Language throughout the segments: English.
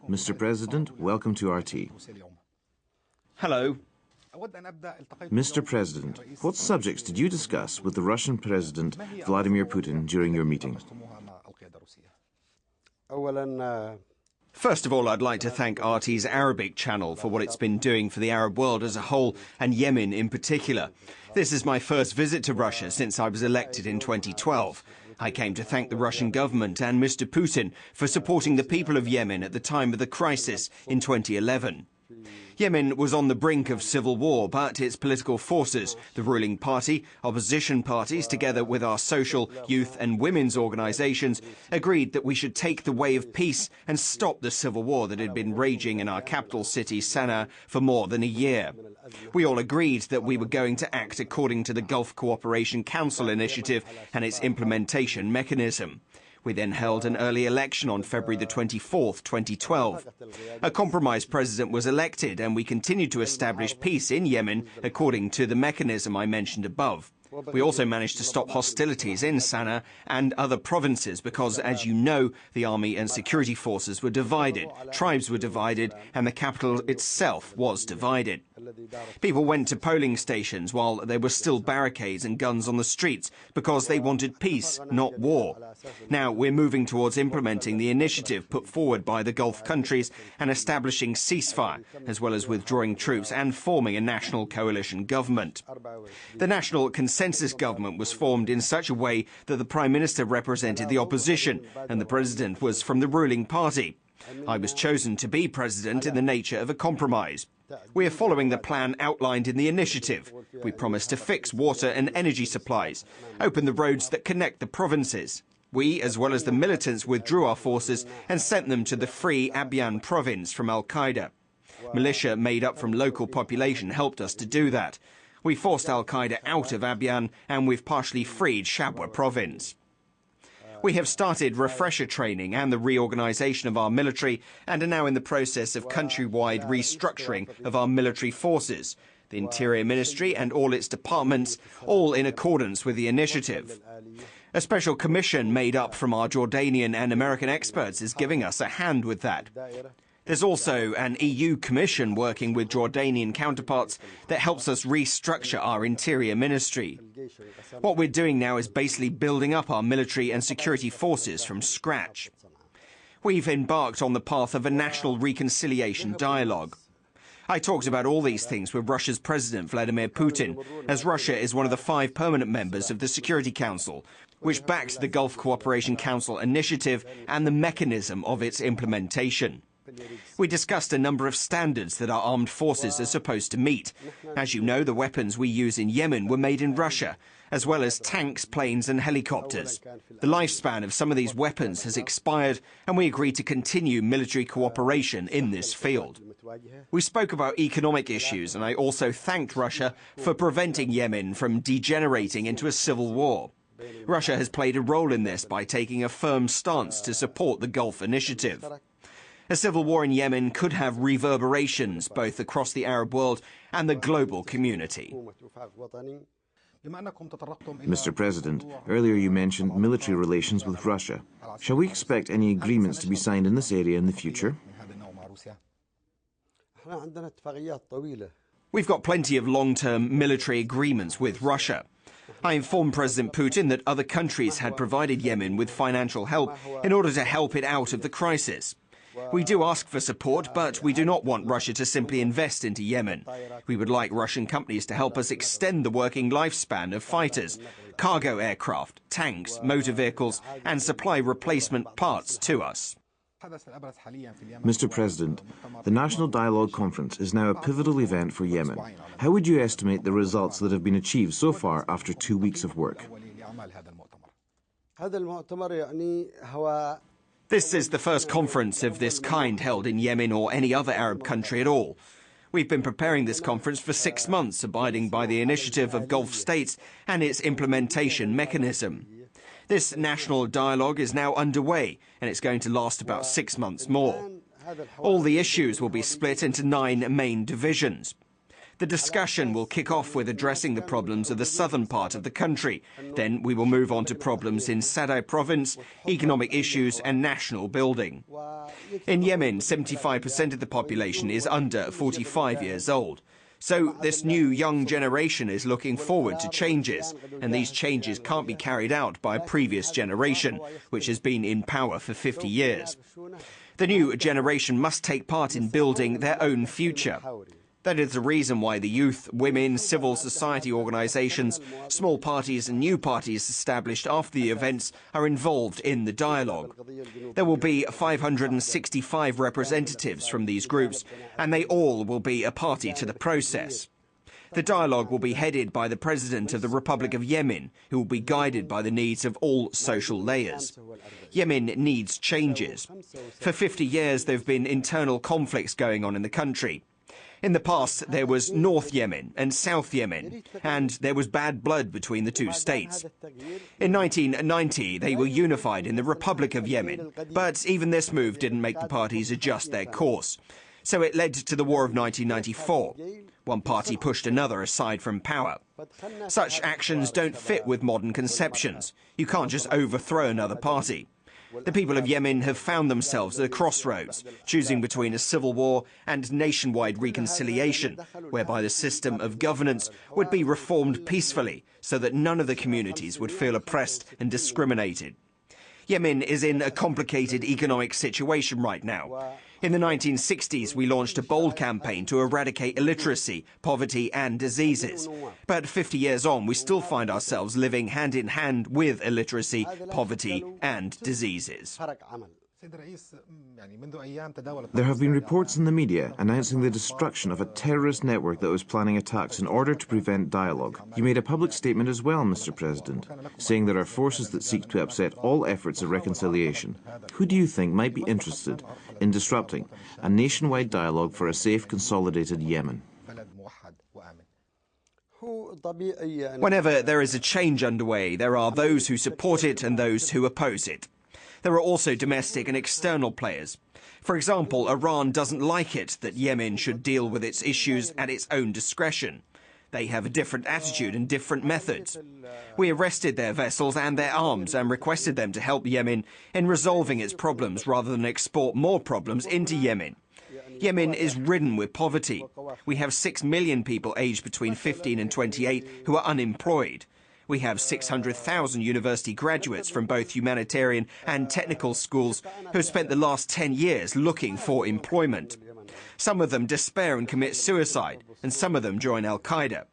Mr. President, welcome to RT. Hello. Mr. President, what subjects did you discuss with the Russian President Vladimir Putin during your meeting? First of all, I'd like to thank RT's Arabic channel for what it's been doing for the Arab world as a whole and Yemen in particular. This is my first visit to Russia since I was elected in 2012. I came to thank the Russian government and Mr. Putin for supporting the people of Yemen at the time of the crisis in 2011. Yemen was on the brink of civil war, but its political forces, the ruling party, opposition parties, together with our social, youth and women's organisations, agreed that we should take the way of peace and stop the civil war that had been raging in our capital city, Sana'a, for more than a year. We all agreed that we were going to act according to the Gulf Cooperation Council initiative and its implementation mechanism. We then held an early election on February the 24th, 2012. A compromise president was elected and we continued to establish peace in Yemen according to the mechanism I mentioned above. We also managed to stop hostilities in Sana'a and other provinces because, as you know, the army and security forces were divided, tribes were divided, and the capital itself was divided. People went to polling stations while there were still barricades and guns on the streets because they wanted peace, not war. Now we're moving towards implementing the initiative put forward by the Gulf countries and establishing ceasefire, as well as withdrawing troops and forming a national coalition government. The National Consensus Government was formed in such a way that the Prime Minister represented the opposition and the President was from the ruling party. I was chosen to be President in the nature of a compromise. We are following the plan outlined in the initiative. We promised to fix water and energy supplies, open the roads that connect the provinces. We, as well as the militants, withdrew our forces and sent them to the free Abyan province from Al-Qaeda. Militia made up from local population helped us to do that. We forced Al-Qaeda out of Abyan and we've partially freed Shabwa province. We have started refresher training and the reorganisation of our military and are now in the process of countrywide restructuring of our military forces, the Interior Ministry and all its departments, all in accordance with the initiative. A special commission made up from our Jordanian and American experts is giving us a hand with that. There's also an EU commission working with Jordanian counterparts that helps us restructure our Interior Ministry. What we're doing now is basically building up our military and security forces from scratch. We've embarked on the path of a national reconciliation dialogue. I talked about all these things with Russia's President Vladimir Putin, as Russia is one of the 5 permanent members of the Security Council, which backed the Gulf Cooperation Council initiative and the mechanism of its implementation. We discussed a number of standards that our armed forces are supposed to meet. As you know, the weapons we use in Yemen were made in Russia, as well as tanks, planes and helicopters. The lifespan of some of these weapons has expired and we agreed to continue military cooperation in this field. We spoke about economic issues and I also thanked Russia for preventing Yemen from degenerating into a civil war. Russia has played a role in this by taking a firm stance to support the Gulf Initiative. A civil war in Yemen could have reverberations both across the Arab world and the global community. Mr. President, earlier you mentioned military relations with Russia. Shall we expect any agreements to be signed in this area in the future? We've got plenty of long-term military agreements with Russia. I informed President Putin that other countries had provided Yemen with financial help in order to help it out of the crisis. We do ask for support, but we do not want Russia to simply invest into Yemen. We would like Russian companies to help us extend the working lifespan of fighters, cargo aircraft, tanks, motor vehicles, and supply replacement parts to us. Mr. President, the National Dialogue Conference is now a pivotal event for Yemen. How would you estimate the results that have been achieved so far after 2 weeks of work? This is the first conference of this kind held in Yemen or any other Arab country at all. We've been preparing this conference for 6 months, abiding by the initiative of Gulf states and its implementation mechanism. This national dialogue is now underway and it's going to last about 6 months more. All the issues will be split into 9 main divisions. The discussion will kick off with addressing the problems of the southern part of the country. Then we will move on to problems in Sadai province, economic issues and national building. In Yemen, 75% of the population is under 45 years old. So this new young generation is looking forward to changes, and these changes can't be carried out by a previous generation, which has been in power for 50 years. The new generation must take part in building their own future. That is the reason why the youth, women, civil society organisations, small parties and new parties established after the events are involved in the dialogue. There will be 565 representatives from these groups, and they all will be a party to the process. The dialogue will be headed by the President of the Republic of Yemen, who will be guided by the needs of all social layers. Yemen needs changes. For 50 years there have been internal conflicts going on in the country. In the past, there was North Yemen and South Yemen, and there was bad blood between the two states. In 1990, they were unified in the Republic of Yemen, but even this move didn't make the parties adjust their course. So it led to the war of 1994. One party pushed another aside from power. Such actions don't fit with modern conceptions. You can't just overthrow another party. The people of Yemen have found themselves at a crossroads, choosing between a civil war and nationwide reconciliation, whereby the system of governance would be reformed peacefully so that none of the communities would feel oppressed and discriminated. Yemen is in a complicated economic situation right now. In the 1960s, we launched a bold campaign to eradicate illiteracy, poverty and diseases. But 50 years on, we still find ourselves living hand in hand with illiteracy, poverty and diseases. There have been reports in the media announcing the destruction of a terrorist network that was planning attacks in order to prevent dialogue. You made a public statement as well, Mr. President, saying there are forces that seek to upset all efforts of reconciliation. Who do you think might be interested in disrupting a nationwide dialogue for a safe, consolidated Yemen? Whenever there is a change underway, there are those who support it and those who oppose it. There are also domestic and external players. For example, Iran doesn't like it that Yemen should deal with its issues at its own discretion. They have a different attitude and different methods. We arrested their vessels and their arms and requested them to help Yemen in resolving its problems rather than export more problems into Yemen. Yemen is ridden with poverty. We have 6 million people aged between 15 and 28 who are unemployed. We have 600,000 university graduates from both humanitarian and technical schools who have spent the last 10 years looking for employment. Some of them despair and commit suicide, and some of them join Al-Qaeda.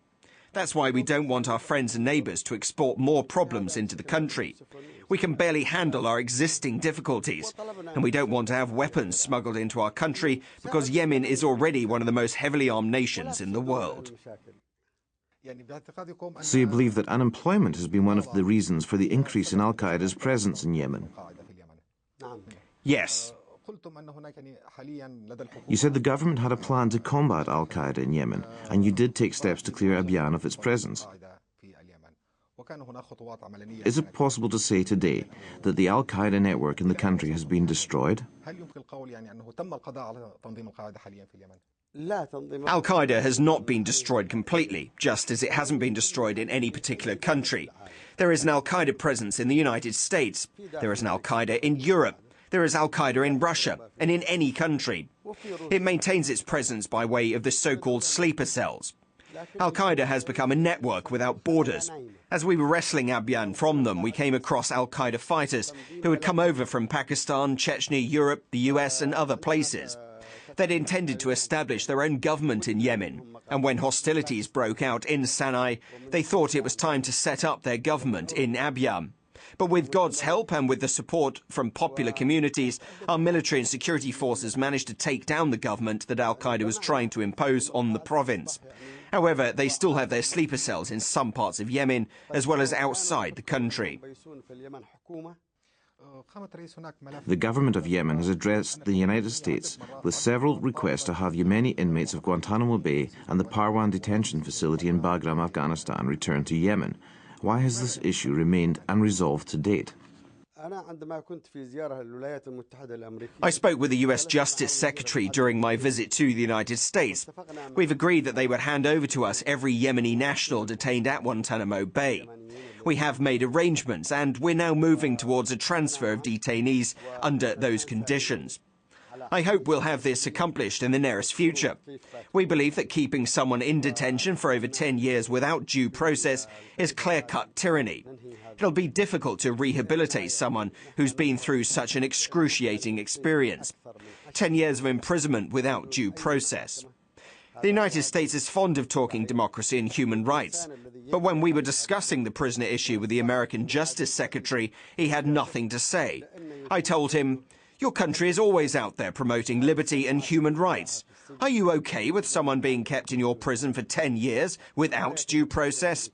That's why we don't want our friends and neighbours to export more problems into the country. We can barely handle our existing difficulties, and we don't want to have weapons smuggled into our country because Yemen is already one of the most heavily armed nations in the world. So you believe that unemployment has been one of the reasons for the increase in Al-Qaeda's presence in Yemen? Yes. You said the government had a plan to combat Al-Qaeda in Yemen, and you did take steps to clear Abyan of its presence. Is it possible to say today that the Al-Qaeda network in the country has been destroyed? Al-Qaeda has not been destroyed completely, just as it hasn't been destroyed in any particular country. There is an Al-Qaeda presence in the United States. There is an Al-Qaeda in Europe. There is Al-Qaeda in Russia and in any country. It maintains its presence by way of the so-called sleeper cells. Al-Qaeda has become a network without borders. As we were wresting Abyan from them, we came across Al-Qaeda fighters who had come over from Pakistan, Chechnya, Europe, the US and other places. They'd intended to establish their own government in Yemen, and when hostilities broke out in Sana'i, they thought it was time to set up their government in Abyan. But with God's help and with the support from popular communities, our military and security forces managed to take down the government that Al-Qaeda was trying to impose on the province. However, they still have their sleeper cells in some parts of Yemen, as well as outside the country. The government of Yemen has addressed the United States with several requests to have Yemeni inmates of Guantanamo Bay and the Parwan detention facility in Bagram, Afghanistan, returned to Yemen. Why has this issue remained unresolved to date? I spoke with the US Justice Secretary during my visit to the United States. We've agreed that they would hand over to us every Yemeni national detained at Guantanamo Bay. We have made arrangements, and we're now moving towards a transfer of detainees under those conditions. I hope we'll have this accomplished in the nearest future. We believe that keeping someone in detention for over 10 years without due process is clear-cut tyranny. It'll be difficult to rehabilitate someone who's been through such an excruciating experience. 10 years of imprisonment without due process. The United States is fond of talking democracy and human rights. But when we were discussing the prisoner issue with the American Justice Secretary, he had nothing to say. I told him, "Your country is always out there promoting liberty and human rights. Are you okay with someone being kept in your prison for 10 years without due process?"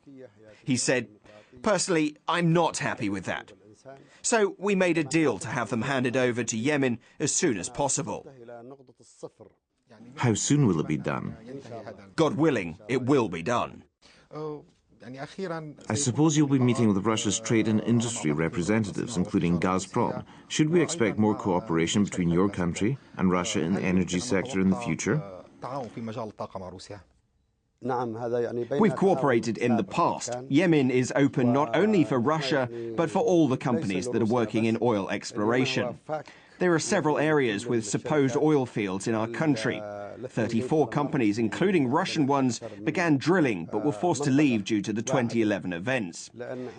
He said, "Personally, I'm not happy with that." So we made a deal to have them handed over to Yemen as soon as possible. How soon will it be done? God willing, it will be done. I suppose you'll be meeting with Russia's trade and industry representatives, including Gazprom. Should we expect more cooperation between your country and Russia in the energy sector in the future? We've cooperated in the past. Yemen is open not only for Russia, but for all the companies that are working in oil exploration. There are several areas with supposed oil fields in our country. 34 companies, including Russian ones, began drilling but were forced to leave due to the 2011 events.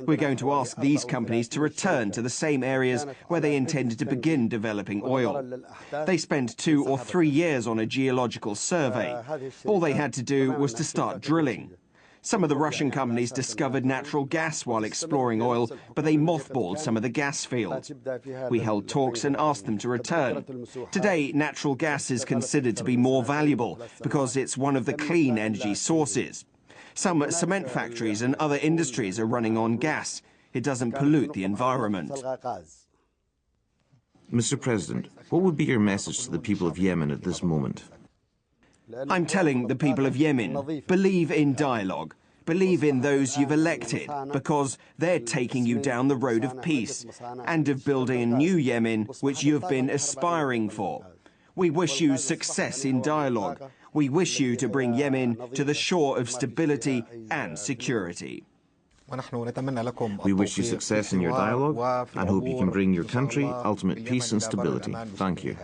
We're going to ask these companies to return to the same areas where they intended to begin developing oil. They spent 2 or 3 years on a geological survey. All they had to do was to start drilling. Some of the Russian companies discovered natural gas while exploring oil, but they mothballed some of the gas fields. We held talks and asked them to return. Today, natural gas is considered to be more valuable because it's one of the clean energy sources. Some cement factories and other industries are running on gas. It doesn't pollute the environment. Mr. President, what would be your message to the people of Yemen at this moment? I'm telling the people of Yemen, believe in dialogue. Believe in those you've elected, because they're taking you down the road of peace and of building a new Yemen which you've been aspiring for. We wish you success in dialogue. We wish you to bring Yemen to the shore of stability and security. We wish you success in your dialogue and hope you can bring your country ultimate peace and stability. Thank you.